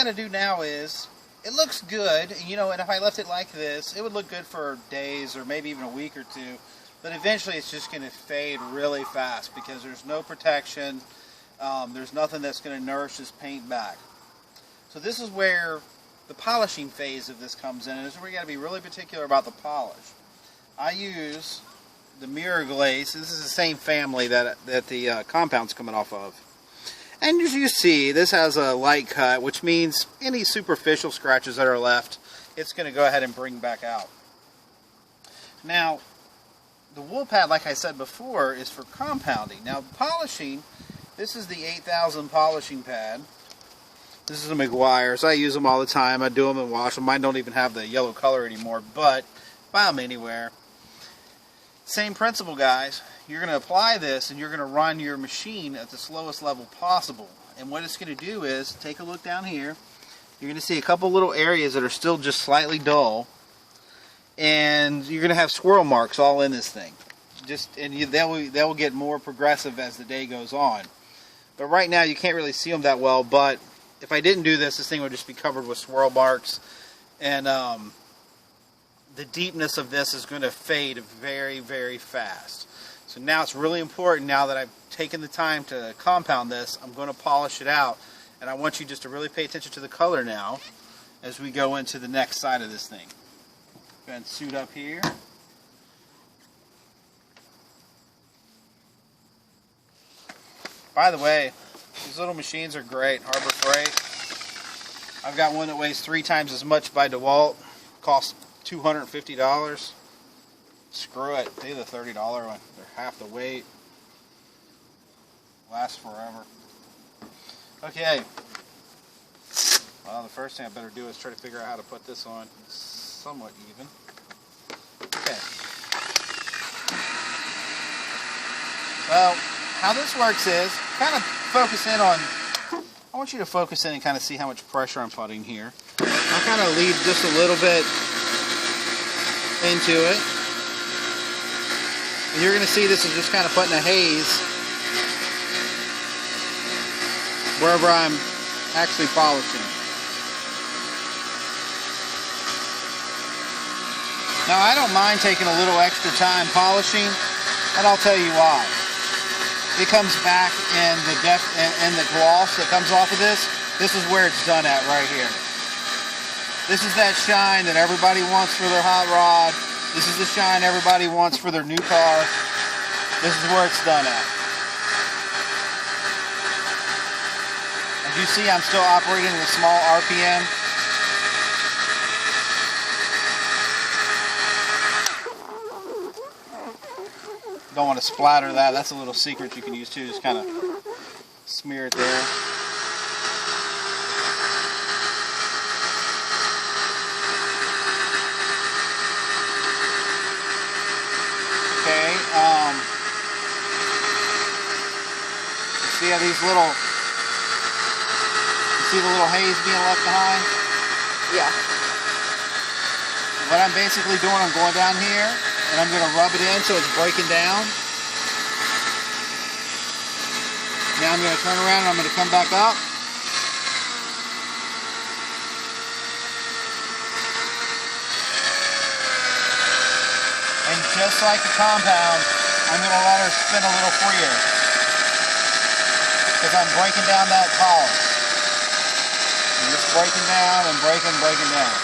got to do now is, it looks good, you know, and if I left it like this, it would look good for days or maybe even a week or two. But eventually it's just going to fade really fast because there's no protection. There's nothing that's going to nourish this paint back. So this is where the polishing phase of this comes in. And this is where you got to be really particular about the polish. I use the mirror glaze. This is the same family that the compound's coming off of. And as you see, this has a light cut, which means any superficial scratches that are left, it's going to go ahead and bring back out. Now, the wool pad, like I said before, is for compounding. Now, polishing, this is the 8000 polishing pad. This is a Meguiar's. I use them all the time. I do them and wash them. Mine don't even have the yellow color anymore, but buy them anywhere. Same principle, guys. You're going to apply this and you're going to run your machine at the slowest level possible. And what it's going to do is, take a look down here. You're going to see a couple little areas that are still just slightly dull. And you're going to have swirl marks all in this thing. They will get more progressive as the day goes on. But right now you can't really see them that well. But if I didn't do this, this thing would just be covered with swirl marks. And the deepness of this is going to fade very, very fast. So now it's really important, now that I've taken the time to compound this, I'm going to polish it out. And I want you just to really pay attention to the color now as we go into the next side of this thing. Go ahead and suit up here. By the way, these little machines are great, Harbor Freight. I've got one that weighs 3 times as much by DeWalt. Costs $250. Screw it. Pay the $30 one. They're half the weight. Lasts forever. Okay. Well, the first thing I better do is try to figure out how to put this on somewhat even. Okay. Well, how this works is, kind of focus in on, I want you to focus in and kind of see how much pressure I'm putting here. I'll kind of leave just a little bit into it. And you're going to see this is just kind of putting a haze wherever I'm actually polishing. Now, I don't mind taking a little extra time polishing, and I'll tell you why. It comes back in the gloss that comes off of this. This is where it's done at right here. This is that shine that everybody wants for their hot rod. This is the shine everybody wants for their new car. This is where it's done at. As you see, I'm still operating at a small RPM. Don't want to splatter that. That's a little secret you can use too. Just kind of smear it there. Okay. See how these little, you see the little haze being left behind? Yeah. What I'm basically doing, I'm going down here and I'm going to rub it in so it's breaking down. Now I'm going to turn around and I'm going to come back up. And just like the compound, I'm going to let her spin a little freer, because I'm breaking down that polish. I'm just breaking down and breaking down.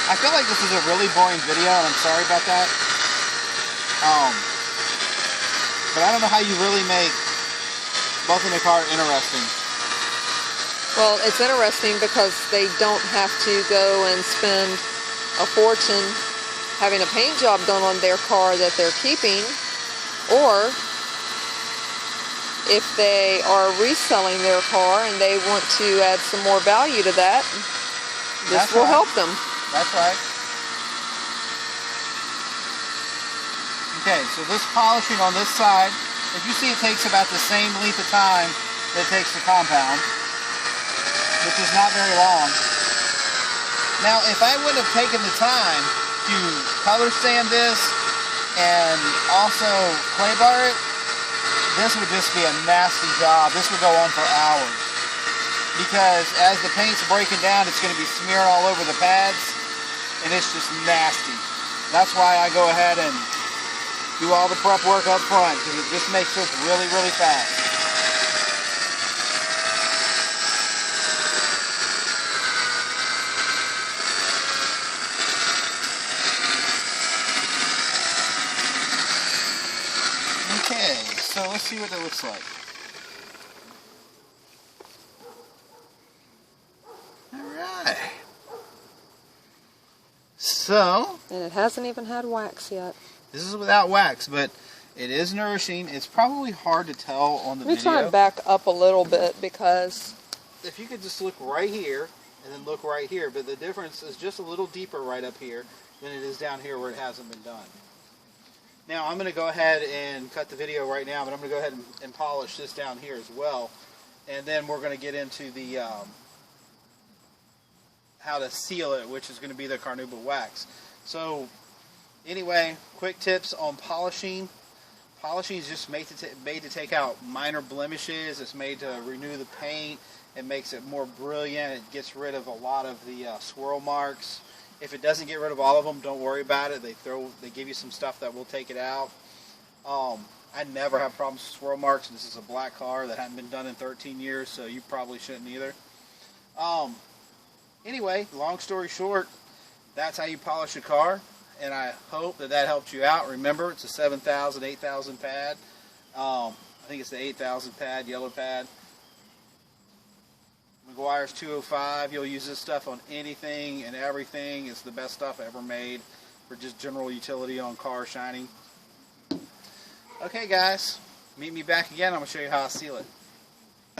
I feel like this is a really boring video, and I'm sorry about that. But I don't know how you really make both in the car interesting. Well, it's interesting because they don't have to go and spend a fortune having a paint job done on their car that they're keeping, or if they are reselling their car and they want to add some more value to that, this will help them. That's right. Okay, so this polishing on this side, if you see, it takes about the same length of time that it takes the compound, which is not very long. Now, if I would have taken the time to color sand this and also clay bar it, this would just be a nasty job. This would go on for hours. because as the paint's breaking down, it's going to be smearing all over the pads, and it's just nasty. That's why I go ahead and do all the prep work up front, because it just makes this really, really fast. Okay, so let's see what it looks like. Alright. So, and it hasn't even had wax yet. This is without wax, but it is nourishing. It's probably hard to tell on the video. Let me try and back up a little bit, because if you could just look right here and then look right here, but the difference is just a little deeper right up here than it is down here where it hasn't been done. Now I'm going to go ahead and cut the video right now, but I'm going to go ahead and polish this down here as well, and then we're going to get into the how to seal it, which is going to be the carnauba wax. So anyway, quick tips on polishing. Polishing is just made to take out minor blemishes. It's made to renew the paint. It makes it more brilliant. It gets rid of a lot of the swirl marks. If it doesn't get rid of all of them, don't worry about it. They give you some stuff that will take it out. I never have problems with swirl marks. This is a black car that hadn't been done in 13 years, so you probably shouldn't either. Anyway, long story short, that's how you polish a car, and I hope that helped you out. Remember, it's a 7,000, 8,000 pad. I think it's the 8,000 pad, yellow pad. McGuire's 205. You'll use this stuff on anything and everything. It's the best stuff ever made for just general utility on car shining. Okay, guys, meet me back again. I'm going to show you how I seal it.